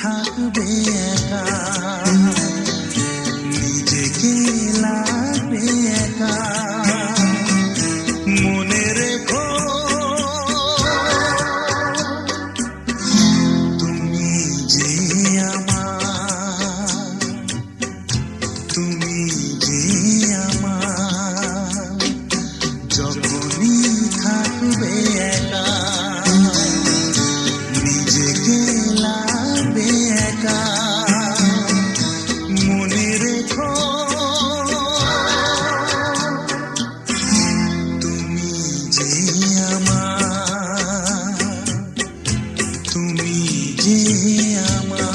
থাকবে একা, নিজেকে লাগবে একা। মনে রেখো তুমি যে আমার, তুমি যে আমার, যখনই থাকবে একা নিজেকে লাগবে একা। মনে রেখো তুমি যে আমার, তুমি যে আমার।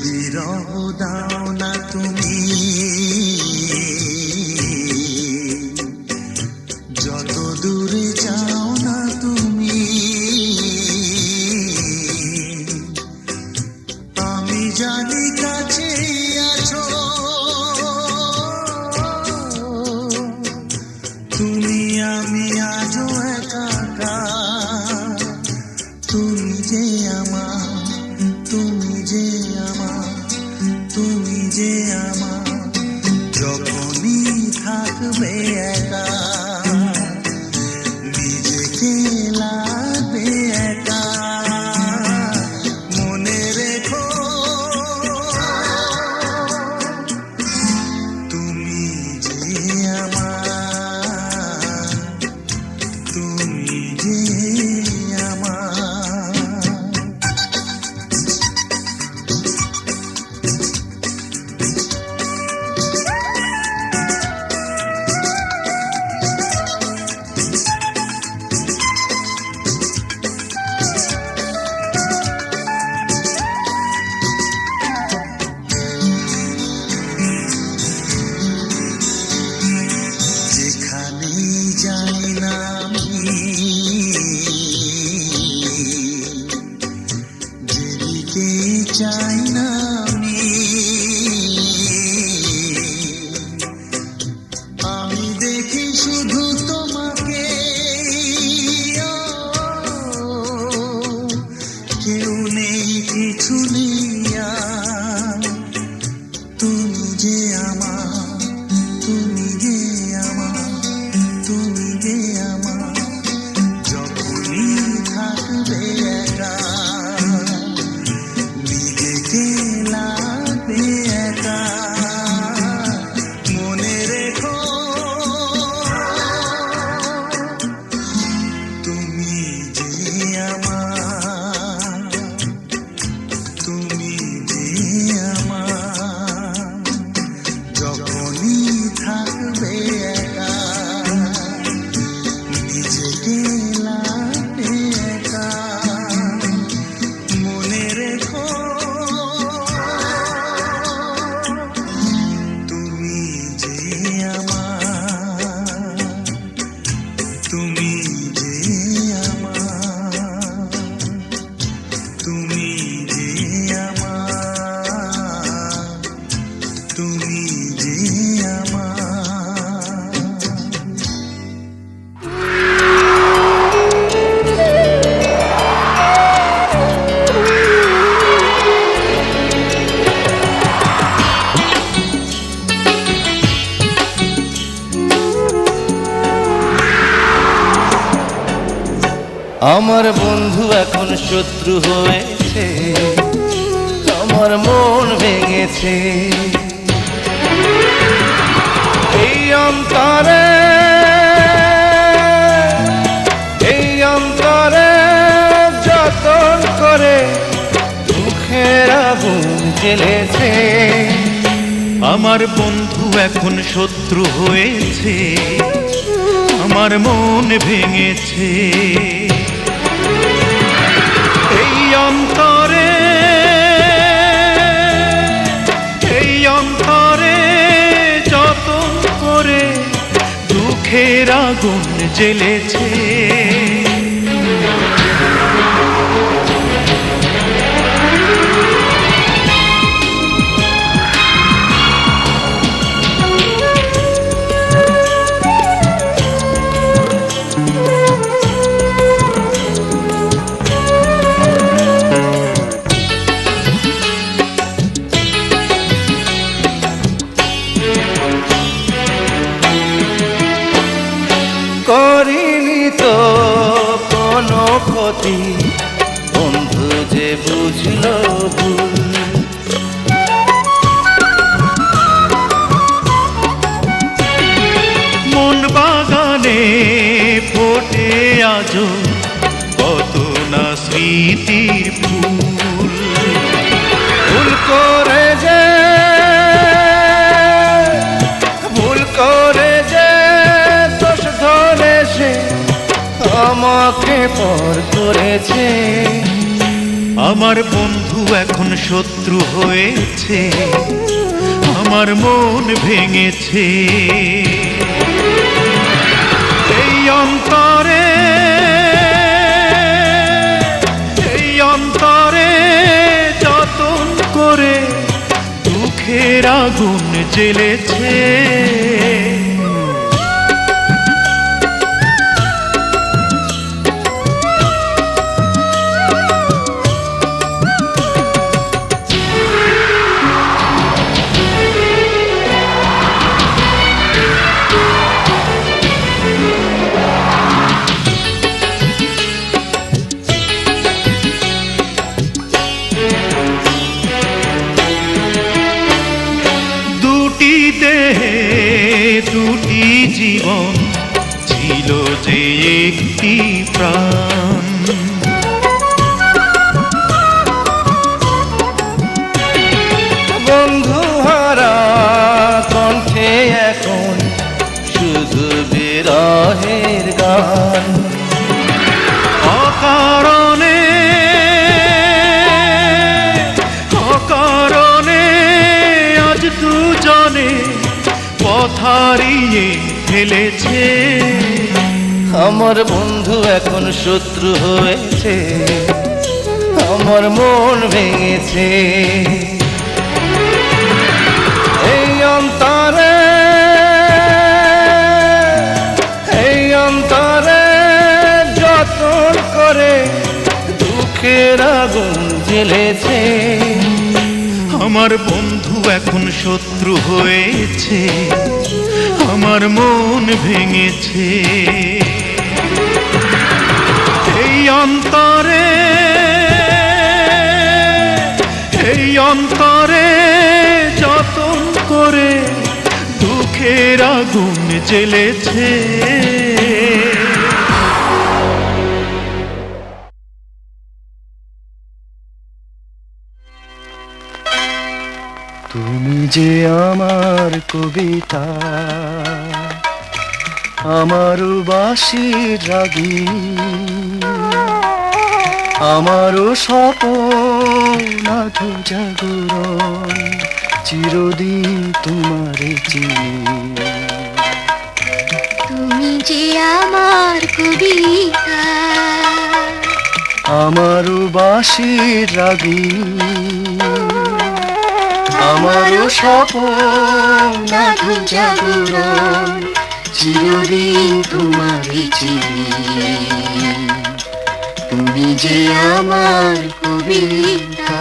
বিরহ দাও না তুমি, যত দূরে যাও না তুমি, আমি জানি কাছে আছো তুমি, আমি আজও একাকার। তুমি যে আমার, তুমি যে আমার, তুমি যে আমার, যখনই থাকবে একা নিজেকে লাগবে একা। মনে রেখো তুমি যে আমার, তুমি যে আমার। যাই না আমি যেদিকে চাই না আমি, আমি দেখি শুধু তোমাকে, কেউ নেই কিছু নেই আর। তুমি যে আমার, তুমি যে আমার, তুমি যে আমার, যখনই থাকবে একা নিজেকে লাগবে একা। মনে রেখো তুমি যে আমার, তুমি যে আমার, যখনই থাকবে একা নিজেকে লাগবে একা। মনে রেখো তুমি যে আমার, তুমি যে আমার, তুমি যে আমার, তুমি যে আমার। আমার বন্ধু এখন শত্রু হয়েছে, আমার মন ভেঙেছে। এই অন্তরে, এই অন্তরে যতন করে দুঃখের আগুন জ্বেলেছে। আমার বন্ধু এখন শত্রু হয়েছে, আমার মন ভেঙেছে। এই অন্তরে, এই অন্তরে যতন দুঃখের আগুন জ্বেলেছে। করিনি তো কোনো ক্ষতি, বন্ধু যে বুঝলো ভুল। মন বাগানে ফোটে আজো কত না স্মৃতির ফুল। ভুল করে যে, ভুল করে যে দোষ ধরে সে আমাকে পর করেছে। আমার বন্ধু এখন শত্রু হয়েছে, আমার মন ভেঙেছে। এই অন্তরে, এই অন্তরে যতন করে দুঃখের আগুন জ্বেলেছে। দুটি দেহে দুটি জীবন, ছিল যে একটি প্রাণ। বন্ধু হারা কণ্ঠে এখন শুধু বিরহের গান। অকারণে, অকারণে আজ দুজনে পথ হারিয়ে ফেলেছে। আমার বন্ধু এখন শত্রু হয়েছে, আমার মন ভেঙেছে। এই অন্তরে, এই অন্তরে যতন করে দুঃখের আগুন জ্বেলেছে। আমার বন্ধু এখন শত্রু হয়েছে, আমার মন ভেঙেছে। এই অন্তরে, এই অন্তরে যতন করে দুঃখের আগুন জ্বেলেছে। তুমি যে আমার কবিতা, আমারও বাঁশির রাগিনী, আমারও স্বপ্ন জাগরণ, চিরদিন তোমারে চিনি। তুমি যে আমার কবিতা, আমারও বাঁশির রাগিনী, আমারও স্বপ্ন জাগরণ, চিরদিন তোমারে চিনি। তুমি যে আমার কবিতা।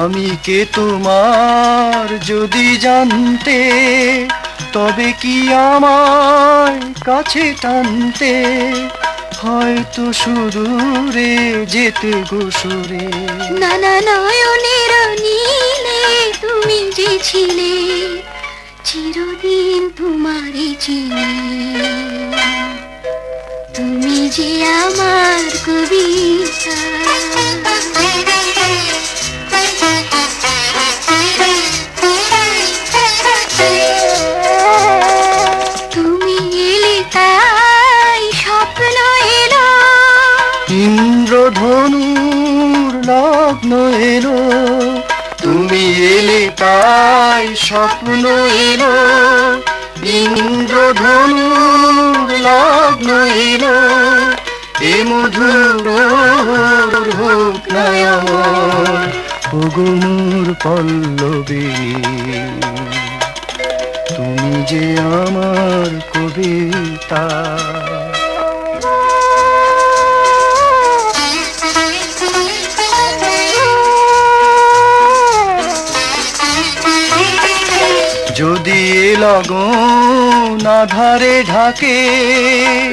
আমি কে তোমার যদি জানতে, তবে কি আমার কাছে টানতে, হয়তো সুদূরে যেতে গোসরে। নানা নয়নের নীলে তুমি যে ছিলে, চিরদিন তোমারে চিনি। তুমি যে আমার কবিতা। লগ্ন এলো, তুমি এলে তাই স্বপ্ন এলো, ইন্দ্রধনুর লগ্ন এলো, এ মধুর হোক না আমার ওগো মোর পল্লবিনী, তুমি যে আমার কবিতা। যদি এ লগন আধারে ঢাকে,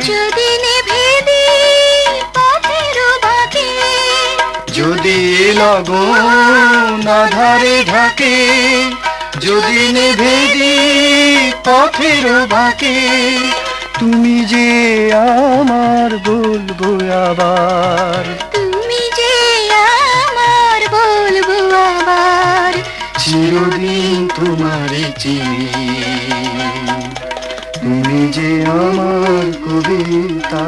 যদি নেভে দিই পথের বাঁকে, যদি এ লগন আধারে ঢাকে, যদি নেভে দিই পথের বাঁকে, তুমি যে আমার বলবো আবার, তুমি যে আমার বলবো আবার, চিরদিন তোমারে চিনি, তুমি যে আমার কবিতা,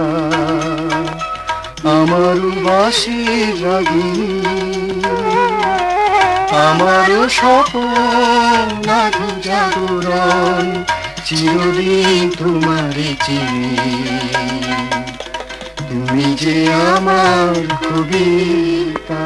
আমার বাঁশির রাগিনী, আমার স্বপ্ন জাগরণ, চিরদিন তোমারে চিনি, তুমি যে আমার কবিতা।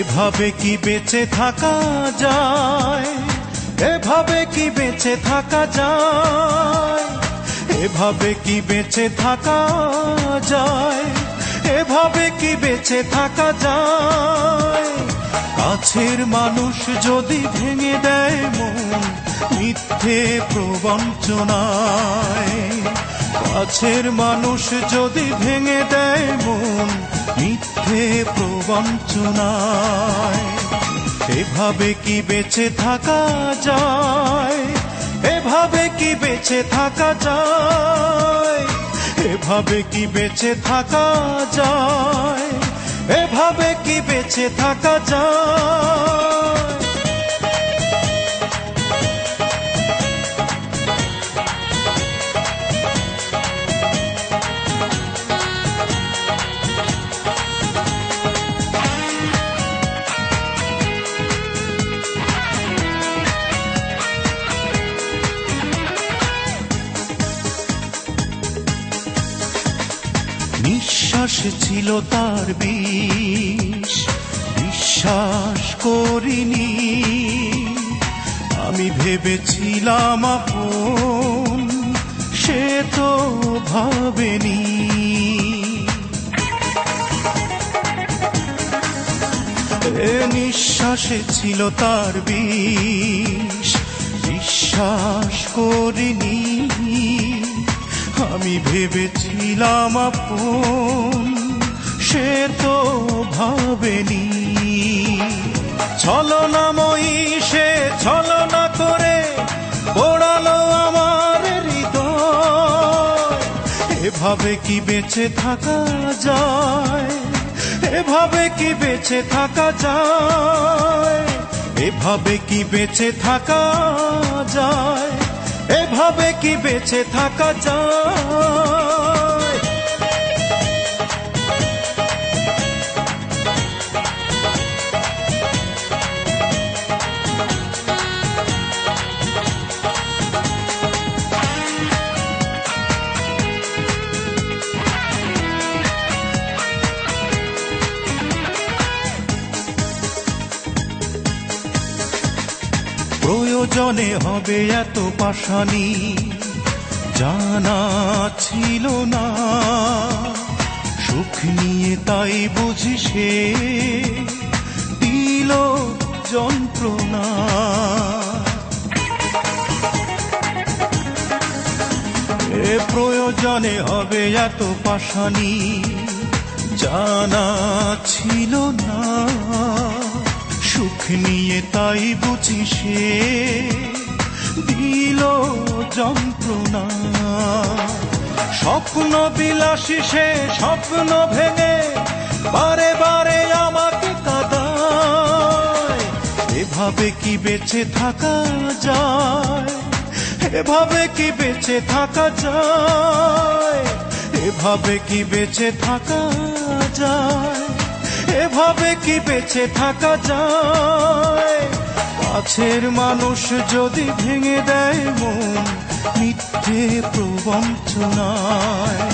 এভাবে কি বেঁচে থাকা যায়, এভাবে কি বেঁচে থাকা যায়, এভাবে কি বেঁচে থাকা যায়, এভাবে কি বেঁচে থাকা যায়। কাছের মানুষ যদি ভেঙে দেয় মন মিথ্যে প্রবঞ্চনায়, কাছের মানুষ যদি ভেঙে দেয় মন মিথ্যে প্রবঞ্চনায়, এভাবে কি বেঁচে থাকা যায়, এভাবে কি বেঁচে থাকা যায়, এভাবে কি বেঁচে থাকা যায়, এভাবে কি বেঁচে থাকা যায়। নিঃশ্বাস ছিল তার বিষ, বিশ্বাস করিনি, আমি ভেবেছিলাম আপন, সে তো ভাবেনি। এ নিঃশ্বাসে ছিল তার বিষ, বিশ্বাস করিনি, আমি ভেবেছিলাম আপন, সে তো ভাবেনি। ছলনাময়ী সে ছলনা করে পোড়ালো আমার হৃদয়, এভাবে কি বেঁচে থাকা যায়, এভাবে কি বেঁচে থাকা যায়, এভাবে কি বেঁচে থাকা যায়, এভাবে কি বেঁচে থাকা যায়। প্রয়োজনে হবে এত পাশানি জানা ছিল না, সুখ নিয়ে তাই বুঝি সে দিল যন্ত্রণা। এ প্রয়োজনে হবে এত পাশানি জানা ছিল না, সুখ নিয়ে তাই বুঝি সে দিল যন্ত্রণা। স্বপ্ন বিলাসী সে স্বপ্ন ভেঙে বারে বারে আমাকে কাঁদায়। এভাবে কি বেঁচে থাকা যায়, এভাবে কি বেঁচে থাকা যায়, এভাবে কি বেঁচে থাকা যায়, এভাবে কি বেঁচে থাকা যায়। কাছের মানুষ যদি ভেঙে দেয় মন মিথ্যে প্রবঞ্চনায়।